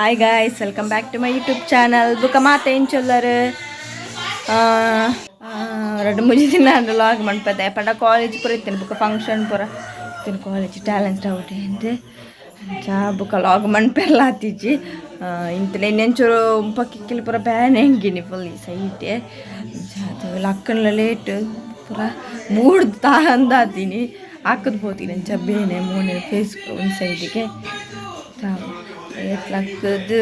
Hi guys, welcome back to my YouTube channel. Buka mata ఏం చొల్లరు రెండు మూడు ದಿನ ವ್ಲಾಗ್ ಮಾಡ್ಪದೆ ಪಂಡ ಕಾಲೇಜ್ ಪೂರ ಇತ್ತೇನೆ ಬುಕ್ಕ ಫಂಕ್ಷನ್ ಪೂರ ಇತ್ತೇನೆ ಕಾಲೇಜ್ ಟ್ಯಾಲೆಂಟ್ ಔಟ್ ಅಂತೆ ಚಾ ಬುಕ್ಕ ಲಾಗ್ ಮಣ್ಪೆಲ್ಲ ಆತಿಜ್ಜಿ ಇಂತಲೇ ನೆಂಚೂರು ಪಕ್ಕಿಕ್ಕಿಲಿ ಪೂರ ಬ್ಯಾನ್ ಹೆಂಗಿನಿ ಫುಲ್ ಈ ಸೈಟೆ ಅದು ಲಕ್ಕನ್ಲ ಲೇಟ್ ಪೂರ ಮೂಡ್ ತಾ ಅಂದಾತೀನಿ ಹಾಕದ್ ಹೋತೀನಿ ಅಂಚ ಬೇನೆ ಮೂನೆ ಫೇಸ್ ಒಂದು ಸೈಡಿಗೆ ಲಕ್ಕದು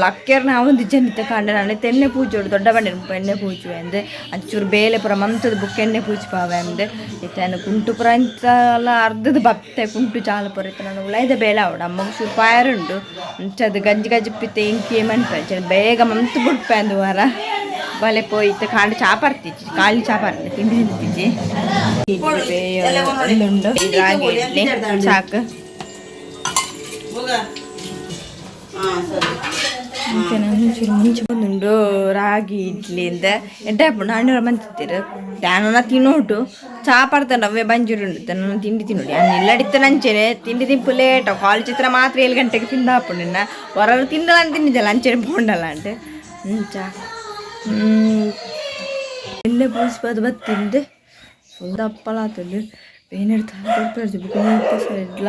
ಲಕ್ಕೇರ್ ನಾವೊಂದು ಜನಿತ ಕಂಡೆ ನಾನು ತೆನ್ನೆ ಪೂಜೋಡು ದೊಡ್ಡ ಬಂಡೆ ಎಣ್ಣೆ ಪೂಜುವೆ ಅಂದೆ ಅಂಚೂರು ಬೇಲೆ ಪುರ ಮಮತದ ಬುಕ್ ಎಣ್ಣೆ ಪೂಜೆ ಪಾವೆ ಅಂದೆ ಇತ್ತೇನು ಕುಂಟು ಪುರ ಅಂಚಲ್ಲ ಅರ್ಧದ ಭಕ್ತೆ ಕುಂಟು ಚಾಲ ಪುರ ಇತ್ತು ನಾನು ಉಳೈದ ಬೇಳೆ ಅವಡು ಅಮ್ಮಗೆ ಚೂರು ಪಾಯರುಂಡು ಅಂಚದು ಗಂಜಿ ಗಜ್ಜಿಪ್ಪಿತ್ತೆ ಇಂಕಿ ಮನ್ಪೆ ಬೇಗ ಮಮತು ಬಿಡ್ಪೆ ಅಂದು ವಾರ ಬಲೆ ಪೋಯ್ತು ಕಾಂಡು ಚಾಪರ್ತಿಚ್ಚಿ ಕಾಳಿ ಚಾಪರ್ತಿ ತಿಂಡಿ ತಿಂತಿಚ್ಚಿ ಎಲ್ಲುಂಡು ರಾಗಿ ಇಡ್ಲಿ ಸಾಕು ಚೂರು ಮುಂಚೆ ಬಂದುಂಡು ರಾಗಿ ಇಡ್ಲಿಂದ ಎಡ್ಡೆ ಹಾಕೊಂಡು ಹಣ್ಣು ಬಂತಿತ್ತೀರು ನಾನು ತಿನ್ನೋಟು ಚಾ ಪಡ್ತಾನೆ ಅವೇ ಬಂಜೂರುಂಡು ನಾನು ತಿಂಡಿ ತಿನ್ನೋಡಿ ನಾನು ಇಲ್ಲಡಿತ್ತ ನಂಚೆನೆ ತಿಂಡಿ ತಿಂಪು ಲೇಟ್ ಕಾಲೇಜ್ ಚಿತ್ರ ಮಾತ್ರ 7 ಗಂಟೆಗೆ ತಿಂದ ಹಾಕೊಂಡು ನಿನ್ನ ಹೊರಗೆ ತಿಂದಲ್ಲ ಅಂತ ತಿಂದಿದ್ದಲ್ಲ ಅಂಚೆನೆ ಬೋಂಡಲ್ಲ ಅಂಟು ಚಾ ಎಣ್ಣೆ ಪೂಸ್ಬೋದು ಬತ್ತಿಂದು ಫುಲ್ ದಪ್ಪಲಾತಲ್ಲಿ ಬೇನೆಡ್ತಾ ಇಡ್ಲ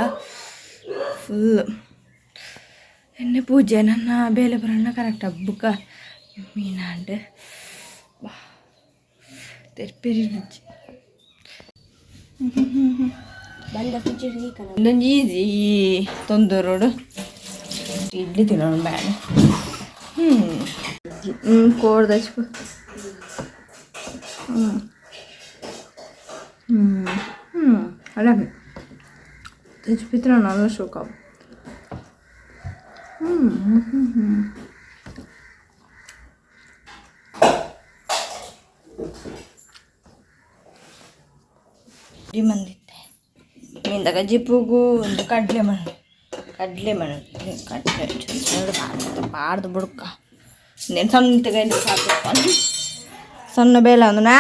ಫುಲ್ ಎಣ್ಣೆ ಪೂಜೆ ನನ್ನ ಬೇಲೆ ಬರೋಣ ಕರೆಕ್ಟ್ ಹಬ್ಬಕ್ಕ ಮೀನಾಂಡು ತೆರ್ಪೆರಿ ರುಚಿ ಒಂದೊಂದು ಈಸಿ ತೊಂದೂರೋಡು ಇಡ್ಲಿ ತಿನ್ನೋಣ ಬೇಡ ಕೋಡ್ದು ಹಚ್ಕೊ ಅಲ್ಲ ತೆಚ್ಪಿತ್ರ നല്ല ಸುಖം ಬಂದಿದ್ದೆ ಮೀನ್ದಾಗ ಜಿಪ್ಪುಗೂ ಒಂದು ಕಡಲೆ ಮಣ್ಣು ಕಡಲೆ ಬಾರ್ದು ಬುಡ್ಕ ನೇನು ಸಣ್ಣ ತಗೊಂಡು ಸಾಕು ಸಣ್ಣ ಬೇಳೆ ಒಂದನಾ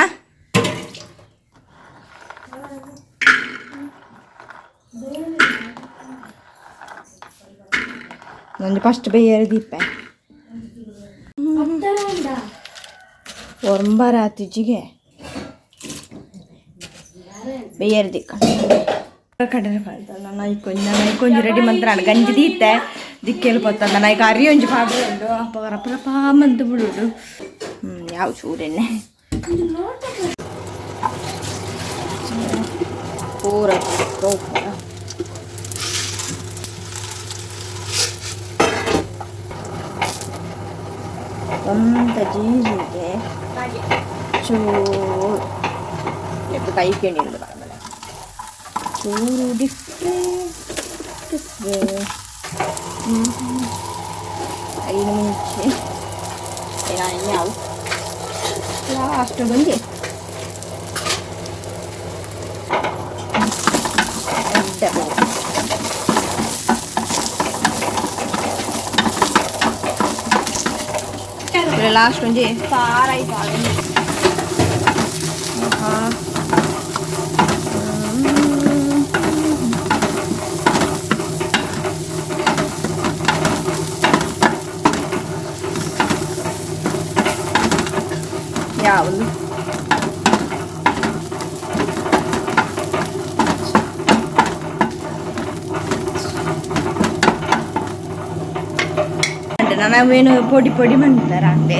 ನಂದು ಫಸ್ಟ್ ಬೇಯರು ದೀಪ ಒರಂಬಾರ ಆತಿಜಿಗೆ ಬೇಯರು ದಿಕ್ಕ ಕಡಲೆ ಪಾಡ್ತಲ್ಲ ನಾನು ಐಕೊಂಜಿ ರೆಡಿ ಮಂತ್ರ ಗಂಜಿ ದೀತೆ ದಿಕ್ಕೆಲ್ಲಿ ಪತ್ತಂದ ನಾ ಕರಿ ಒಂಜಿ ಪಾಡ್ರೆ ಉಂಡು ಅಪ್ಪ ರಪ್ಪ ಮಂದು ಬಿಡುದು ಯಾವ ಚೂರೆಣ್ಣೆ ಪೂರ ಸ್ವಂತ ಜೀರಿಗೆ ಚೂರು ಎದ್ದು ಕೈ ಕೆಣಿಲ್ಲ ಬರಬಲ್ಲ ಚೂರು ಡಿಫ್ರೆಂಟ್ 5 ಮುಂಚೆ ಯಾವ ಲಾಸ್ಟ್ ಬಂದು ಲಾಸ್ಟ್ ಒಂಜಿ ಸಾರಾಯಿ ಪಾಡು ಯಾವುದು ನಾವೇನು ಪೊಡಿ ಮಾಡ್ತಾರ ಅಂತೆ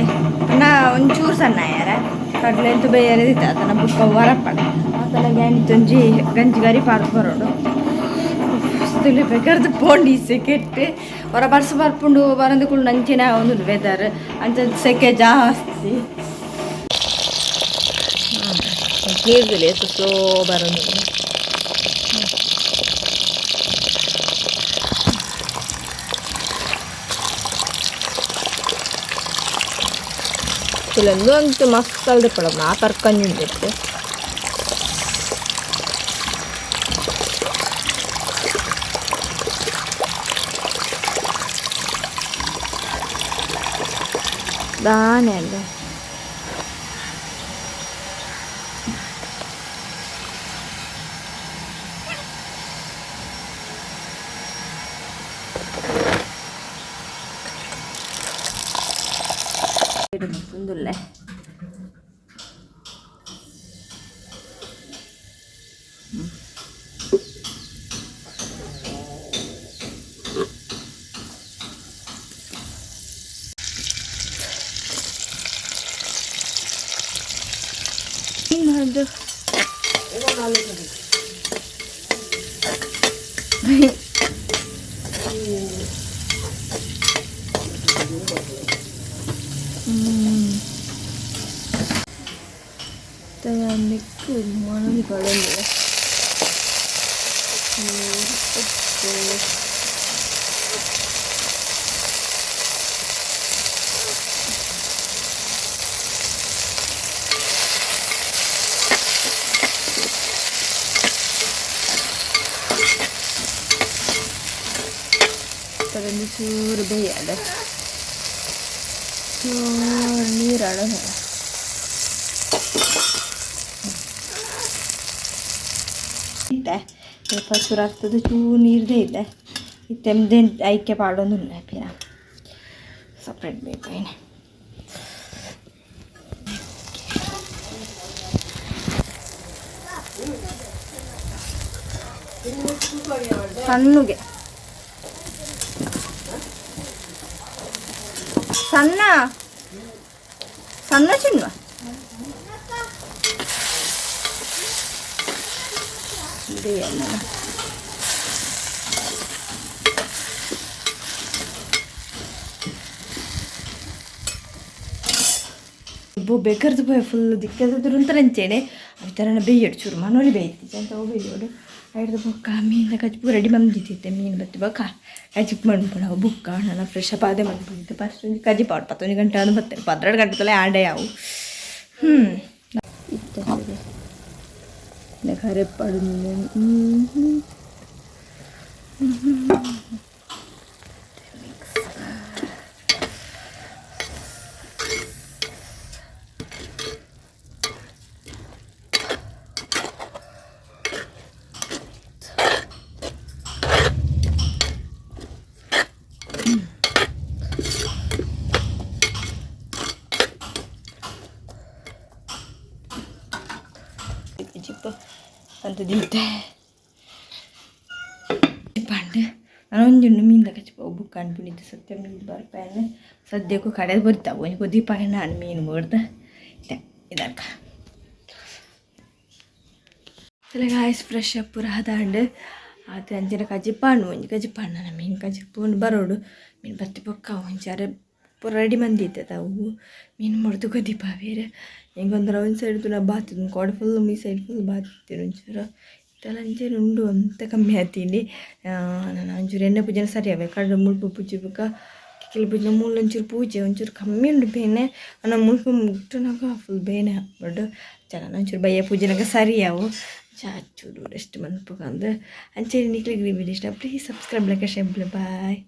ನಾ ಒಂಚೂರು ಸಣ್ಣ ಯಾರ ಕಡಲೆ ಅಂತೂ ಬೇಯರದಿತ್ತು ಅದನ್ನು ಬುಕ್ಕ ಹೊರಪಡ ಅದನ್ನ ಗ್ಯಾನಿತ್ತೊಂಜಿ ಗಂಜಿ ಗರಿ ಪಾರ್ದು ಬರೋಡು ಬೇಕಾದ್ರೆ ಪೋಂಡಿ ಸೆಕೆಟ್ಟು ಹೊರ ಬರ್ಪುಂಡು ಬರಂದುಕೊಂಡು ಅಂಚಿನ ಒಂದು ವೆದರ್ ಅಂಚ ಸೆಕೆ ಜಾಸ್ತಿ ಕೇಳಿಲ್ಲ ಎಷ್ಟು ಸ್ಲೋ ಬರೋದು ಕೆಲವೊಂದು ಅಂತೂ ಮಸ್ತ್ ಅಲ್ದೆ ಪಡ ನಾ ತರ್ಕಂಜಿತ್ತು ದಾನೆ ಅಲ್ಲ ತುಂದುಲ್ಲೆ ಅದು ಮಿಕ್ಕು ಮಣಗಳು ಅದನ್ನು ಚೂರು ಬೇಯದ ಚೂರು ನೀರಾಡ ಫಸ್ಟ್ ಆಗ್ತದೆ ಚೂರು ನೀರದೇ ಇದೆ ಇತ್ತೆಮ್ದೆ ಐಕ್ಯ ಪಾಡೋದಿಲ್ಲ ಪಿನ ಸಪ್ರೇಟ್ ಬೇಕು ಏನೇ ಸಣ್ಣಗೆ ಸಣ್ಣ ಸಣ್ಣ ಚಿನ್ನುವ ಬೇಕಾರ್ದು ಭಯ ಫುಲ್ ದಿಕ್ಕದ್ರು ಅಂತ ರಂಚೇನೆ ಅవి ಥರ ಬೇಯಡು ಚೂರು ಮನೋಲಿ ಬೇಯ್ತಿದ್ದೆ ಅಂತ ಬೇಯೋಡು ಐಡ್ದು ಬೊಕ್ಕ ಮೀನಿನ ಕಚ್ಪು ರೆಡಿ ಮಂದಿತ್ತಿತ್ತೆ ಮೀನು ಬತ್ತಿ ಬೊಕ್ಕ ಕಜಿಪ್ ಮಾಡ್ಬಿಡ ಬುಕ್ಕ ನಾನು ಫ್ರೆಶ್ ಅಪ್ ಅದೇ ಮಾಡ್ಬಿಟ್ಟಿದ್ದೆ ಫಸ್ಟ್ ಕಜಿ ಪಾಡು 11 ಗಂಟೆ ಅದು ಬರ್ತೇನೆ 12 ಗಂಟೆ ತಲೆ ಆಡೆ ಯಾವು ಇತ್ತ ಖರೆ ಪಾಡು ಜಿಪ್ಪ ಅಂತ ದಿತ್ತೆ ಪಂಡು ನಾನು ಒಂಜುಂಡು ಮೀನ್ದ ಕಚ್ಚಿಪ್ಪ ಬುಕ್ ಅನ್ಬಿಟ್ಟಿದ್ದೆ ಸತ್ಯ ಮೀನು ಬರ್ಪಾಯನ್ನ ಸದ್ಯಕ್ಕೂ ಕಡೆದು ಬರ್ತಾವೆ ಒಂದು ದೀಪಾಯ ನಾನು ಮೀನು ಬರ್ದ ಇದಕ್ಕ ಗಾಯ್ಸ್ ಫ್ರೆಶ್ ಅಪ್ ಪೂರ ಹದಾಂಡು ಅದು ಅಂಚಿನ ಕಜಿಪ್ಪಣ್ಣು ಒಂಜಿ ಕಜಿಪ್ಪಣ್ಣ ನಾನು ಮೀನು ಕಜಿಪ್ಪು ಬರೋಡು ಮೀನು ಬತ್ತಿ ಪೊಕ್ಕ ಒಂಚಾರ ಪೂರ ರೆಡಿ ಮಂದಿತ್ತೆ ಅವು ಮೀನು ಮುಡ್ದು ದೀಪ ಬೇರೆ ಹೆಂಗೊಂದ್ರೆ ಒಂದು ಸೈಡ್ ನಾ ಬಾತಿದ್ದು ಕೋಡೆ ಫುಲ್ ಈ ಸೈಡ್ ಫುಲ್ ಬಾತಿರ್ತೀನಿ ಒಂಚೂರು ಇದೆಲ್ಲ ಅಂಚೇನು ಉಂಡು ಅಂತ ಕಮ್ಮಿ ಆತೀನಿ ನಾನು ಒಂಚೂರು ಎಣ್ಣೆ ಪೂಜೆನ ಸರಿ ಅವೆ ಕಡ್ಡು ಮುಳ್ಪು ಪೂಜೆ ಬೇಕಾ ಕಿಕ್ಕಿಲಿ ಪೂಜೆ ಮುಳ್ಳು ಒಂಚೂರು ಪೂಜೆ ಒಂಚೂರು ಕಮ್ಮಿ ಉಂಡು ಬೇನೆ ನಾನು ಮುಳ್ಪು ಮುಟ್ಟನಾಗ ಫುಲ್ ಬೇನೆ ಹಾಕ್ಬಿಟ್ಟು ಚೆನ್ನಾಗಿ ಒಂಚೂರು ಬಯ್ಯ ಪೂಜೆನಾಗ ಸರಿ ಅವು ಚಾಚೂರು ಎಷ್ಟು ಮನ್ಪು ಅಂದ್ರೆ ಅಂಚೆ ನಿಕ್ಲಿಗೆ ವಿಡಿಯೋ ಇಷ್ಟ please subscribe like share bye.